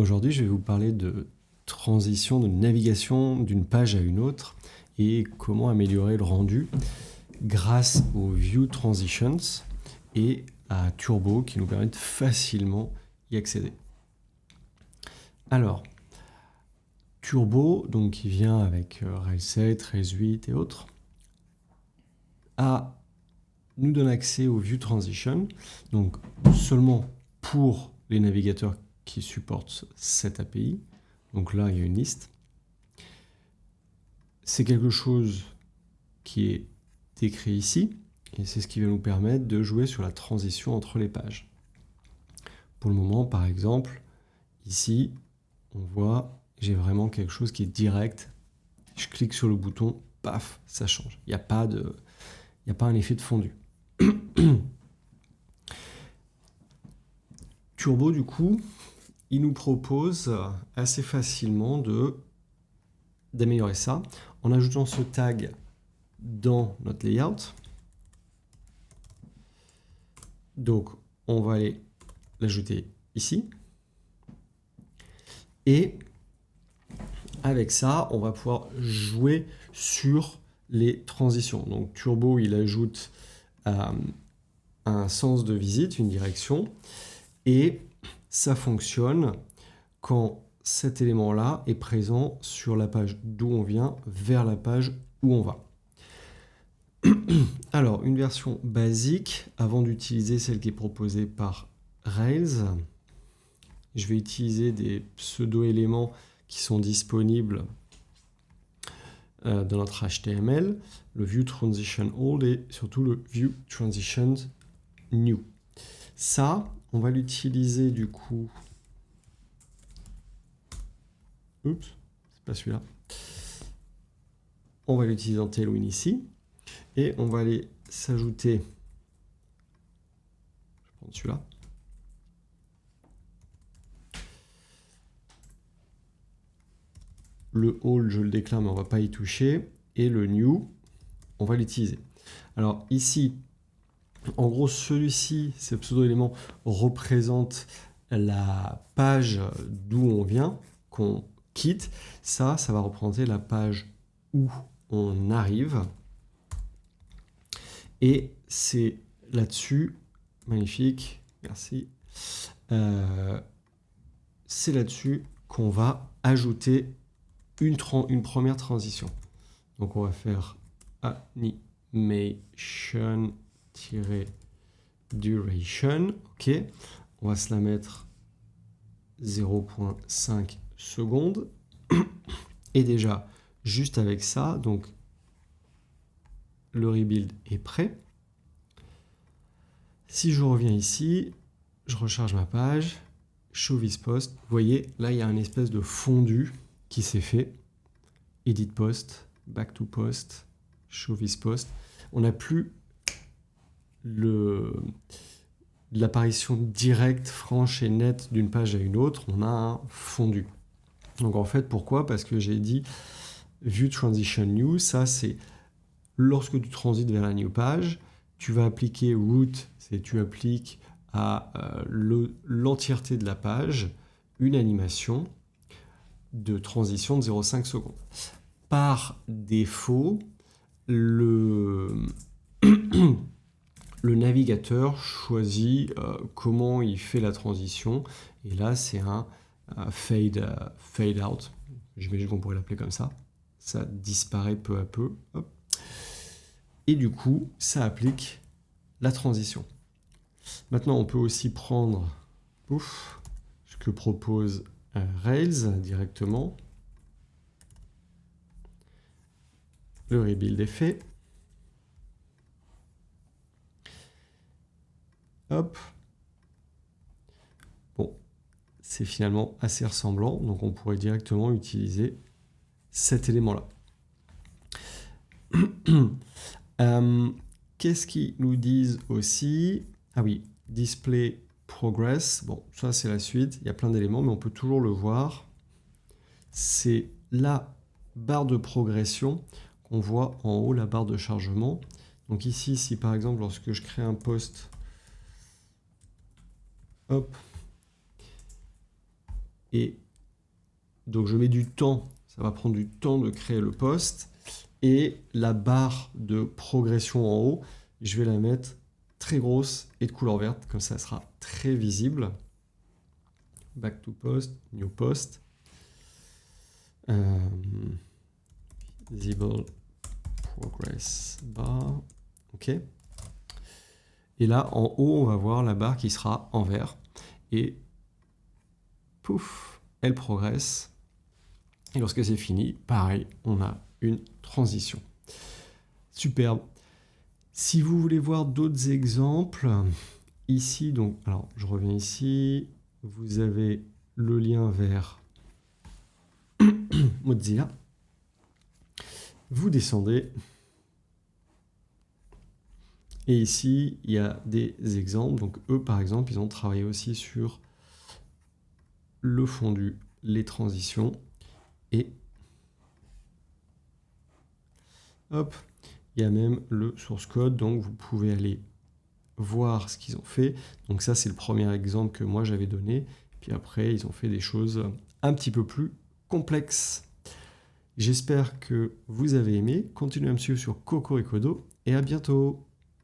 Aujourd'hui, je vais vous parler de transition, de navigation d'une page à une autre et comment améliorer le rendu grâce aux View Transitions et à Turbo qui nous permettent facilement y accéder. Alors, Turbo, donc qui vient avec Rails 7, Rails 8 et autres, nous donne accès aux View Transitions, donc seulement pour les navigateurs qui supportent cette API. Donc là, il y a une liste. C'est quelque chose qui est décrit ici, et c'est ce qui va nous permettre de jouer sur la transition entre les pages. Pour le moment, par exemple, ici, on voit, j'ai vraiment quelque chose qui est direct. Je clique sur le bouton, paf, ça change. Il n'y a pas un effet de fondu. Turbo, du coup, il nous propose assez facilement d'améliorer ça en ajoutant ce tag dans notre layout. Donc, on va aller l'ajouter ici. Et avec ça, on va pouvoir jouer sur les transitions. Donc, Turbo, il ajoute un sens de visite, une direction. Et ça fonctionne quand cet élément-là est présent sur la page d'où on vient vers la page où on va. Alors, une version basique, avant d'utiliser celle qui est proposée par Rails, je vais utiliser des pseudo-éléments qui sont disponibles dans notre HTML, le View Transition Old et surtout le View Transition New. Ça, on va l'utiliser du coup. Oups, c'est pas celui-là. On va l'utiliser dans Tailwind ici. Et on va aller s'ajouter. Je vais prendre celui-là. Le old, je le déclare, mais on ne va pas y toucher. Et le new, on va l'utiliser. Alors ici, en gros, celui-ci, ce pseudo-élément représente la page d'où on vient, qu'on quitte. Ça va représenter la page où on arrive. Et c'est là-dessus, magnifique, merci, c'est là-dessus qu'on va ajouter une première transition. Donc on va faire animation-duration, ok, on va se la mettre 0.5 secondes. Et déjà, juste avec ça, donc le rebuild est prêt. Si je reviens ici, je recharge ma page, show this post. Vous voyez, là, il y a une espèce de fondu qui s'est fait. Edit post, back to post, show this post. On n'a plus l'apparition directe, franche et nette d'une page à une autre. On a un fondu. Donc en fait, pourquoi ? Parce que j'ai dit View Transition New, ça c'est lorsque tu transites vers la new page, tu vas appliquer root, c'est tu appliques à l'entièreté de la page une animation de transition de 0,5 secondes. Par défaut, le navigateur choisit comment il fait la transition, et là c'est un fade out, j'imagine qu'on pourrait l'appeler comme ça. Ça disparaît peu à peu. Hop. Et du coup, ça applique la transition. Maintenant, on peut aussi prendre ce que propose Rails directement. Le rebuild est fait. Hop. Bon, c'est finalement assez ressemblant, donc on pourrait directement utiliser cet élément-là. Qu'est-ce qu'ils nous disent aussi ? Ah oui, display progress. Bon, ça c'est la suite. Il y a plein d'éléments, mais on peut toujours le voir. C'est la barre de progression qu'on voit en haut, la barre de chargement. Donc ici, si par exemple, lorsque je crée un post, hop, Et donc je mets du temps, ça va prendre du temps de créer le post. Et la barre de progression en haut, je vais la mettre très grosse et de couleur verte, comme ça sera très visible. Back to post, new post. Visible progress bar. OK. Et là, en haut, on va voir la barre qui sera en vert. Et pouf, elle progresse. Et lorsque c'est fini, pareil, on a une transition. Superbe. Si vous voulez voir d'autres exemples, ici, donc, alors je reviens ici, vous avez le lien vers Mozilla. Vous descendez. Et ici, il y a des exemples. Donc eux, par exemple, ils ont travaillé aussi sur le fondu, les transitions. Et hop, il y a même le source code. Donc vous pouvez aller voir ce qu'ils ont fait. Donc ça, c'est le premier exemple que moi j'avais donné. Puis après, ils ont fait des choses un petit peu plus complexes. J'espère que vous avez aimé. Continuez à me suivre sur Cocoricodo et à bientôt.